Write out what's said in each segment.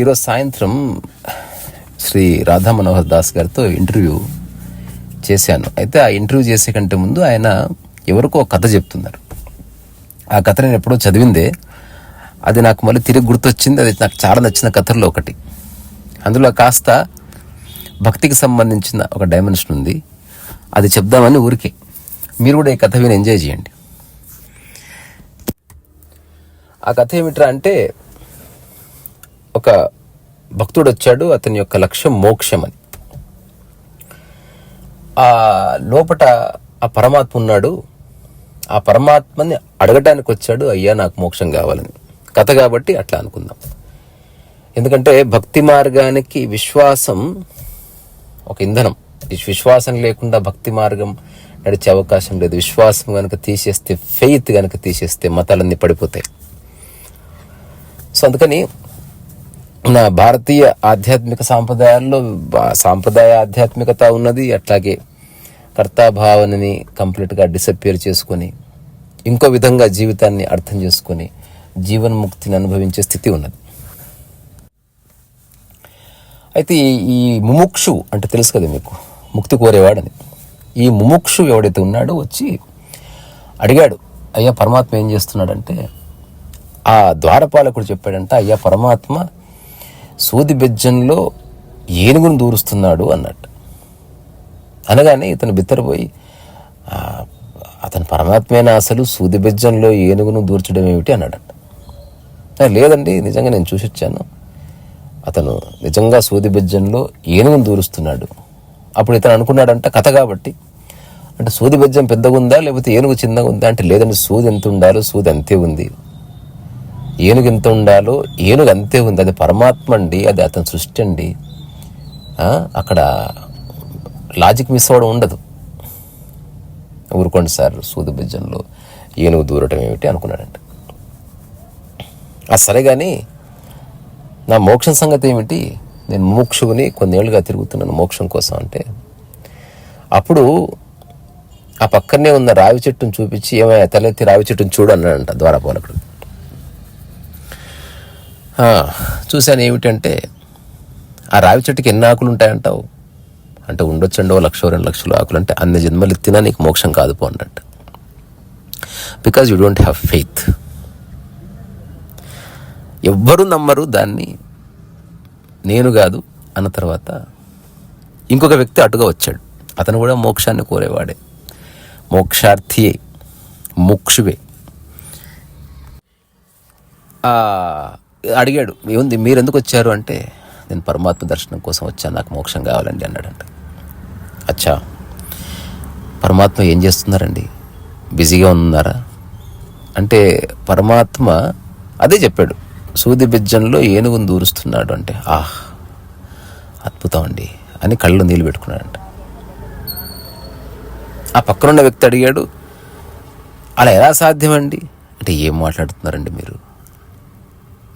ఈరోజు సాయంత్రం శ్రీ రాధా మనోహర్ దాస్ గారితో ఇంటర్వ్యూ చేశాను. అయితే ఆ ఇంటర్వ్యూ చేసే కంటే ముందు ఆయన ఎవరికో కథ చెప్తున్నారు. ఆ కథ నేను ఎప్పుడో చదివిందే, అది నాకు మళ్ళీ తిరిగి గుర్తొచ్చింది. అది నాకు చాలా నచ్చిన కథల్లో ఒకటి. అందులో కాస్త భక్తికి సంబంధించిన ఒక డైమెన్షన్ ఉంది. అది చెప్దామని ఊరికే. మీరు కూడా ఈ కథ విని ఎంజాయ్ చేయండి. ఆ కథ ఏమిట్రా అంటే, ఒక భక్తుడు వచ్చాడు. అతని యొక్క లక్ష్యం మోక్షం అని. ఆ లోపట ఆ పరమాత్మ ఉన్నాడు. ఆ పరమాత్మని అడగటానికి వచ్చాడు, అయ్యా నాకు మోక్షం కావాలని. కథ కాబట్టి అట్లా అనుకుందాం. ఎందుకంటే భక్తి మార్గానికి విశ్వాసం ఒక ఇంధనం. విశ్వాసం లేకుండా భక్తి మార్గం నడిచే అవకాశం లేదు. విశ్వాసం కనుక తీసేస్తే, ఫెయిత్ కనుక తీసేస్తే మతాలన్నీ పడిపోతాయి. సో అందుకని నా భారతీయ ఆధ్యాత్మిక సాంప్రదాయాల్లో సాంప్రదాయ ఆధ్యాత్మికత ఉన్నది. అట్లాగే కర్తాభావనని కంప్లీట్గా డిసప్పియర్ చేసుకొని ఇంకో విధంగా జీవితాన్ని అర్థం చేసుకొని జీవన్ముక్తిని అనుభవించే స్థితి ఉన్నది. అయితే ఈ ముముక్షు అంటే తెలుసు కదా మీకు, ముక్తి కోరేవాడని. ఈ ముముక్షు ఎవడైతే ఉన్నాడో వచ్చి అడిగాడు, అయ్యా పరమాత్మ ఏం చేస్తున్నాడంటే, ఆ ద్వారపాలకుడు చెప్పాడంట, అయ్యా పరమాత్మ సూది బెజ్జంలో ఏనుగును దూరుస్తున్నాడు అన్నట్టు. అనగానే ఇతను బిత్తరపోయి, అతను పరమాత్మేనా అసలు సూది బెజ్జంలో ఏనుగును దూర్చడం ఏమిటి అన్నాడట. లేదండి, నిజంగా నేను చూసి వచ్చాను, అతను నిజంగా సూది బెజ్జంలో ఏనుగును దూరుస్తున్నాడు. అప్పుడు ఇతను అనుకున్నాడంట, కథ కాబట్టి, అంటే సూది బెజ్జం పెద్దగా ఉందా లేకపోతే ఏనుగు చిన్నగా ఉందా అంటే, లేదండి సూది ఎంత ఉండాలో సూది అంతే ఉంది, ఏనుగు ఎంత ఉండాలో ఏనుగు అంతే ఉంది. అది పరమాత్మ అండి, అది అతని సృష్టి అండి. అక్కడ లాజిక్ మిస్ అవ్వడం ఉండదు. ఊరుకోండి సార్, సూది బెజ్జంలో ఏనుగు దూరటం ఏమిటి అనుకున్నాడంట. సరే కానీ నా మోక్షం సంగతి ఏమిటి, నేను ముముక్షువుని కొన్నేళ్లుగా తిరుగుతున్నాను మోక్షం కోసం అంటే, అప్పుడు ఆ పక్కనే ఉన్న రావి చెట్టును చూపించి, ఏమైనా తలెత్తి రావి చెట్టును చూడు అన్నాడంట ద్వారపాలకుడు. చూశాను. ఏమిటంటే, ఆ రావి చెట్టుకి ఎన్ని ఆకులు ఉంటాయంటావు అంటే, ఉండొచ్చండి 1,00,000 2,00,000 ఆకులు. అంటే అన్ని జన్మలు ఎత్తినా నీకు మోక్షం కాదు పో అన్నట్టు. Because you don't have faith. ఎవ్వరూ నమ్మరు దాన్ని, నేను కాదు అన్న తర్వాత ఇంకొక వ్యక్తి అటుగా వచ్చాడు. అతను కూడా మోక్షాన్ని కోరేవాడే, మోక్షార్థియే, ముక్షువే. అడిగాడు, ఏముంది మీరు ఎందుకు వచ్చారు అంటే, నేను పరమాత్మ దర్శనం కోసం వచ్చాను, నాకు మోక్షం కావాలండి అన్నాడంట. అచ్చా, పరమాత్మ ఏం చేస్తున్నారండి, బిజీగా ఉన్నారా అంటే, పరమాత్మ అదే చెప్పాడు, సూది బెజ్జంలో ఏనుగును దూరుస్తున్నాడు అంటే, అద్భుతం అండి అని కళ్ళు నీళ్ళు పెట్టుకున్నాడంట. ఆ పక్కనున్న వ్యక్తి అడిగాడు, అలా ఎలా సాధ్యమండి అంటే, ఏం మాట్లాడుతున్నారండి మీరు,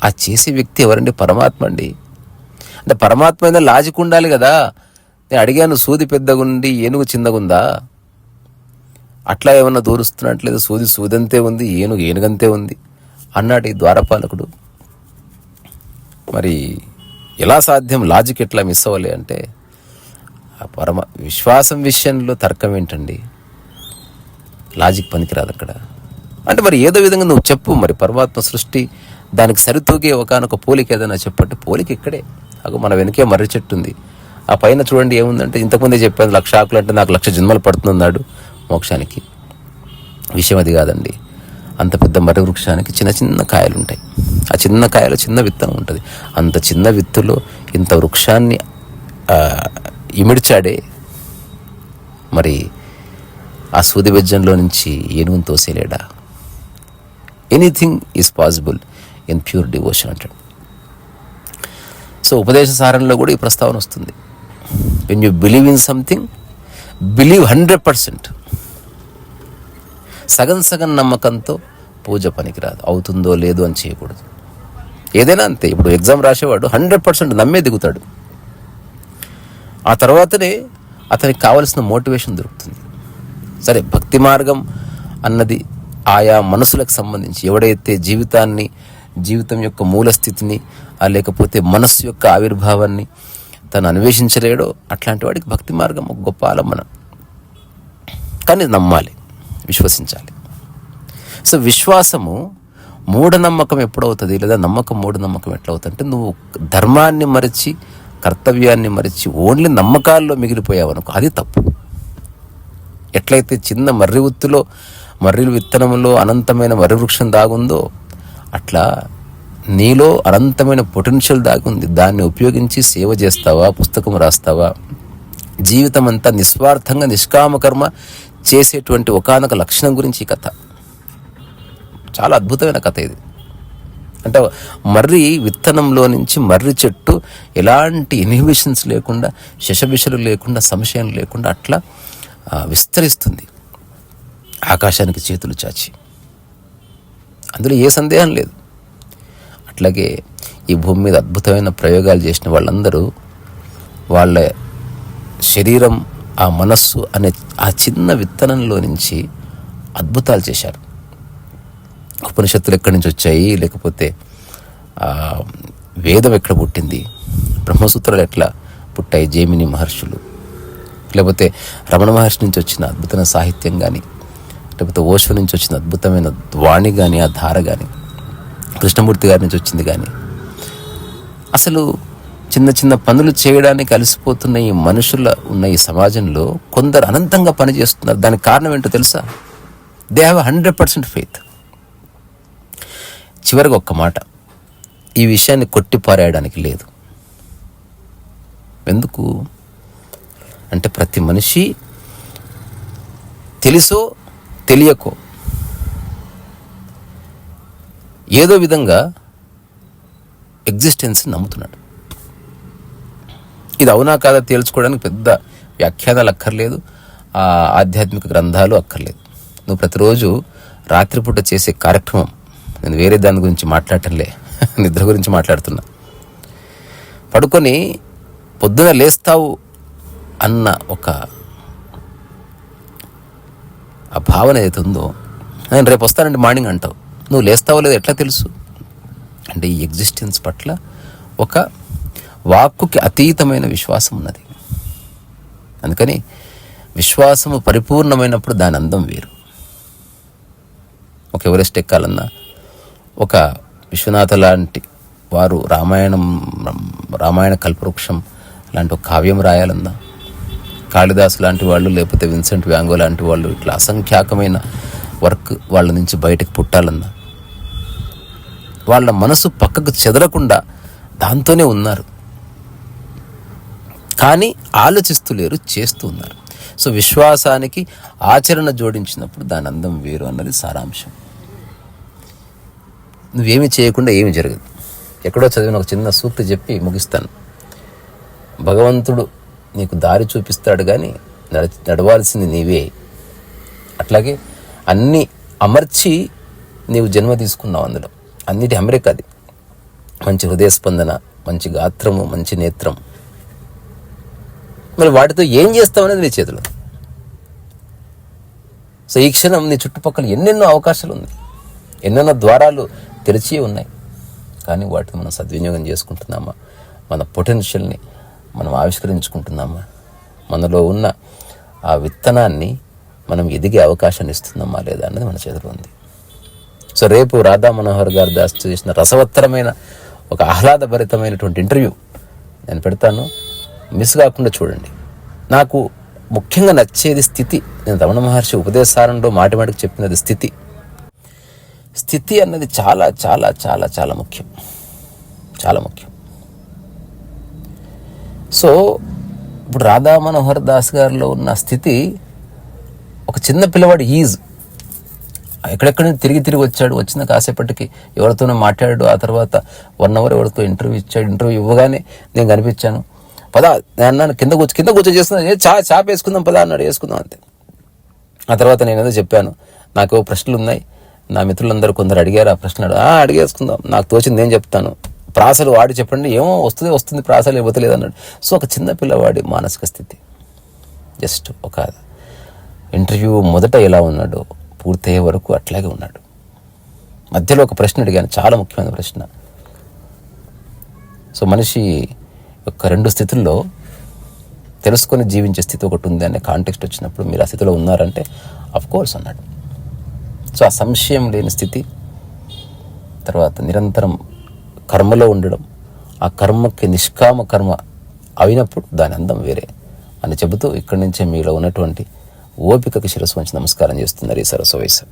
ఆ చేసే వ్యక్తి ఎవరండి, పరమాత్మ అండి. అంటే పరమాత్మ అయినా లాజిక్ ఉండాలి కదా. నేను అడిగాను, సూది పెద్దగుండి ఏనుగు చిన్నగుందా, అట్లా ఏమన్నా దూరుస్తున్నట్లేదు, సూదంతే ఉంది, ఏనుగంతే ఉంది అన్నాడు ఈ ద్వారపాలకుడు. మరి ఎలా సాధ్యం, లాజిక్ ఎట్లా మిస్ అవ్వాలి అంటే, విశ్వాసం విషయంలో తర్కం ఏంటండి, లాజిక్ పనికిరాదు అక్కడ. అంటే మరి ఏదో విధంగా నువ్వు చెప్పు, మరి పరమాత్మ సృష్టి దానికి సరితూగే ఒకనొక పోలిక ఏదైనా చెప్పంటే, పోలిక ఇక్కడే, మన వెనకే మర్రి చెట్టు ఉంది, ఆ పైన చూడండి ఏముందంటే, ఇంతకుముందే చెప్పాను 1,00,000 ఆకులు అంటే నాకు 1,00,000 జన్మలు పడుతున్నాడు మోక్షానికి. విషయం అది కాదండి. అంత పెద్ద మర్రి వృక్షానికి చిన్న చిన్న కాయలు ఉంటాయి. ఆ చిన్న కాయలో చిన్న విత్తనం ఉంటుంది. అంత చిన్న విత్తులో ఇంత వృక్షాన్ని ఇమిడ్చాడే. మరి ఆ సూది బెజ్జంలో నుంచి ఏనుగును తోసేలేడా? Anything is possible in pure devotion అంటాడు. సో ఉపదేశ సారంలో కూడా ఈ ప్రస్తావన వస్తుంది. When you believe in something, believe 100%. సగం నమ్మకంతో పూజ పనికిరాదు. అవుతుందో లేదో అని చేయకూడదు. ఏదైనా అంతే. ఇప్పుడు ఎగ్జామ్ రాసేవాడు 100% నమ్మే దిగుతాడు. ఆ తర్వాతనే అతనికి కావలసిన మోటివేషన్ దొరుకుతుంది. సరే, భక్తి మార్గం అన్నది ఆయా మనసులకు సంబంధించి, ఎవడైతే జీవితాన్ని జీవితం యొక్క మూల స్థితిని లేకపోతే మనస్సు యొక్క ఆవిర్భావాన్ని తను అన్వేషించలేడో అట్లాంటి వాడికి భక్తి మార్గం ఒక గొప్ప ఆలంబన. కానీ నమ్మాలి, విశ్వసించాలి. సో విశ్వాసము మూఢనమ్మకం ఎప్పుడవుతుంది, లేదా నమ్మకం మూఢనమ్మకం ఎట్లవుతుంది అంటే, నువ్వు ధర్మాన్ని మరిచి కర్తవ్యాన్ని మరిచి ఓన్లీ నమ్మకాల్లో మిగిలిపోయావు అనుకో, అది తప్పు. ఎట్లయితే చిన్న మర్రి ఉత్తులో, మర్రి విత్తనంలో అనంతమైన మర్రి వృక్షం దాగుందో, అట్లా నీలో అనంతమైన పొటెన్షియల్ దాగుంది. దాన్ని ఉపయోగించి సేవ చేస్తావా, పుస్తకం రాస్తావా, జీవితం అంతా నిస్వార్థంగా నిష్కామకర్మ చేసేటువంటి ఒకానొక లక్షణం గురించి ఈ కథ. చాలా అద్భుతమైన కథ ఇది. అంటే మర్రి విత్తనంలో నుంచి మర్రి చెట్టు ఎలాంటి ఇన్హిబిషన్స్ లేకుండా, శశబిషలు లేకుండా, సంశయం లేకుండా అట్లా విస్తరిస్తుంది ఆకాశానికి చేతులు చాచి. అందులో ఏ సందేహం లేదు. అట్లాగే ఈ భూమి మీద అద్భుతమైన ప్రయోగాలు చేసిన వాళ్ళందరూ వాళ్ళ శరీరం, ఆ మనస్సు అనే ఆ చిన్న విత్తనంలో నుంచి అద్భుతాలు చేశారు. ఉపనిషత్తులు ఎక్కడి నుంచి వచ్చాయి, లేకపోతే వేదం ఎక్కడ పుట్టింది, బ్రహ్మసూత్రాలు ఎట్లా పుట్టాయి, జైమిని మహర్షులు, లేకపోతే రమణ మహర్షి నుంచి వచ్చిన అద్భుతమైన సాహిత్యం కానీ, లేకపోతే ఓషో నుంచి వచ్చిన అద్భుతమైన వాణి కానీ, ఆ ధార కానీ, కృష్ణమూర్తి గారి నుంచి వచ్చింది కానీ, అసలు చిన్న చిన్న పనులు చేయడానికి అలసిపోతున్న ఈ మనుషుల ఉన్న ఈ సమాజంలో కొందరు అనంతంగా పనిచేస్తున్నారు. దానికి కారణం ఏంటో తెలుసా? They have 100% faith. చివరికి ఒక్క మాట, ఈ విషయాన్ని కొట్టిపారేయడానికి లేదు. ఎందుకు అంటే, ప్రతి మనిషి తెలుసో తెలియకో ఏదో విధంగా ఎగ్జిస్టెన్స్ నమ్ముతున్నాడు. ఇది అవునా కాదా తేల్చుకోవడానికి పెద్ద వ్యాఖ్యానాలు అక్కర్లేదు, ఆధ్యాత్మిక గ్రంథాలు అక్కర్లేదు. నువ్వు ప్రతిరోజు రాత్రిపూట చేసే కార్యక్రమం, నేను వేరే దాని గురించి మాట్లాడటంలే, నిద్ర గురించి మాట్లాడుతున్నా. పడుకొని పొద్దున లేస్తావు అన్న ఒక ఆ భావన ఏదైతే ఉందో, నేను రేపు వస్తానండి మార్నింగ్ అంటావు, నువ్వు లేస్తావో లేదో ఎట్లా తెలుసు అంటే, ఈ ఎగ్జిస్టెన్స్ పట్ల ఒక వాక్కుకి అతీతమైన విశ్వాసం ఉన్నది. అందుకని విశ్వాసము పరిపూర్ణమైనప్పుడు దాని అందం వేరు. ఒక ఎవరెస్ట్ ఎక్కాలన్నా, ఒక విశ్వనాథ లాంటి వారు రామాయణ కల్పవృక్షం లాంటి ఒక కావ్యం రాయాలన్నా, కాళిదాసు లాంటి వాళ్ళు, లేకపోతే విన్సెంట్ వ్యాంగో లాంటి వాళ్ళు, ఇట్లా అసంఖ్యాకమైన వర్క్ వాళ్ళ నుంచి బయటకు పుట్టాలన్నా, వాళ్ళ మనసు పక్కకు చెదరకుండా దాంతోనే ఉన్నారు. కానీ ఆలోచిస్తూ లేరు, చేస్తూ ఉన్నారు. సో విశ్వాసానికి ఆచరణ జోడించినప్పుడు దాని అందం వేరు అన్నది సారాంశం. నువ్వేమి చేయకుండా ఏమి జరగదు. ఎక్కడో చదివిన ఒక చిన్న సూక్తి చెప్పి ముగిస్తాను. భగవంతుడు నీకు దారి చూపిస్తాడు, కానీ నడవాల్సింది నీవే. అట్లాగే అన్నీ అమర్చి నీవు జన్మ తీసుకున్నావు. అందులో అన్నిటి అమెరికాది. మంచి హృదయ స్పందన, మంచి గాత్రము, మంచి నేత్రం. మరి వాటితో ఏం చేస్తావు అనేది నీ చేతిలో. సో ఈ క్షణం నీ చుట్టుపక్కల ఎన్నెన్నో అవకాశాలు ఉన్నాయి, ఎన్నెన్నో ద్వారాలు తెరిచి ఉన్నాయి. కానీ వాటిని మనం సద్వినియోగం చేసుకుంటున్నామా? మన పొటెన్షియల్ని మనం ఆవిష్కరించుకుంటున్నామా? మనలో ఉన్న ఆ విత్తనాన్ని మనం ఎదిగే అవకాశాన్ని ఇస్తున్నామా లేదా అన్నది మన చేతిలో ఉంది. సో రేపు రాధా మనోహర్ గారు దాస్ చేసిన రసవత్తరమైన ఒక ఆహ్లాదభరితమైనటువంటి ఇంటర్వ్యూ నేను పెడతాను, మిస్ కాకుండా చూడండి. నాకు ముఖ్యంగా నచ్చేది స్థితి. నేను రమణ మహర్షి ఉపదేశారంలో మాటి మాటికి చెప్పినది స్థితి. స్థితి అన్నది చాలా చాలా చాలా చాలా ముఖ్యం, చాలా ముఖ్యం. సో ఇప్పుడు రాధా మనోహర్ దాస్ గారిలో ఉన్న స్థితి, ఒక చిన్న పిల్లవాడు ఈజ్ ఎక్కడెక్కడ తిరిగి వచ్చాడు, వచ్చిన కాసేపటికి ఎవరితోనో మాట్లాడాడు, ఆ తర్వాత 1 hour ఎవరితో ఇంటర్వ్యూ ఇచ్చాడు. ఇంటర్వ్యూ ఇవ్వగానే నేను కనిపించాను, పదా నేను అన్నాను కింద కూర్చో చేస్తున్నాను, చాప వేసుకుందాం పదా అన్నాడు, వేసుకుందాం అంతే. ఆ తర్వాత నేను ఏదో చెప్పాను, నాకు ప్రశ్నలు ఉన్నాయి, నా మిత్రులందరూ కొందరు అడిగారు ఆ ప్రశ్న, అడిగేసుకుందాం, నాకు తోచింది నేను చెప్తాను, ప్రాసలు వాడి చెప్పండి, ఏమో వస్తుంది ప్రాసలు ఇవ్వలేదు లేదన్నాడు. సో ఒక చిన్న పిల్లవాడి మానసిక స్థితి. జస్ట్ ఒక ఇంటర్వ్యూ మొదట ఎలా ఉన్నాడో పూర్తయ్యే వరకు అట్లాగే ఉన్నాడు. మధ్యలో ఒక ప్రశ్న అడిగాను, చాలా ముఖ్యమైన ప్రశ్న. సో మనిషి యొక్క 2 స్థితుల్లో తెలుసుకొని జీవించే స్థితి ఒకటి ఉంది అనే కాంటెక్స్ట్ వచ్చినప్పుడు మీరు ఆ స్థితిలో ఉన్నారంటే కోర్స్ అన్నాడు. సో ఆ సంశయం లేని స్థితి, తర్వాత నిరంతరం కర్మలో ఉండడం, ఆ కర్మకి నిష్కామ కర్మ అయినప్పుడు దాని అందం వేరే అని చెబుతూ ఇక్కడి నుంచే మీలో ఉన్నటువంటి ఓపికకి శిరస్సు వంచి నమస్కారం చేస్తున్నారు ఈ సరస్వ వయసు.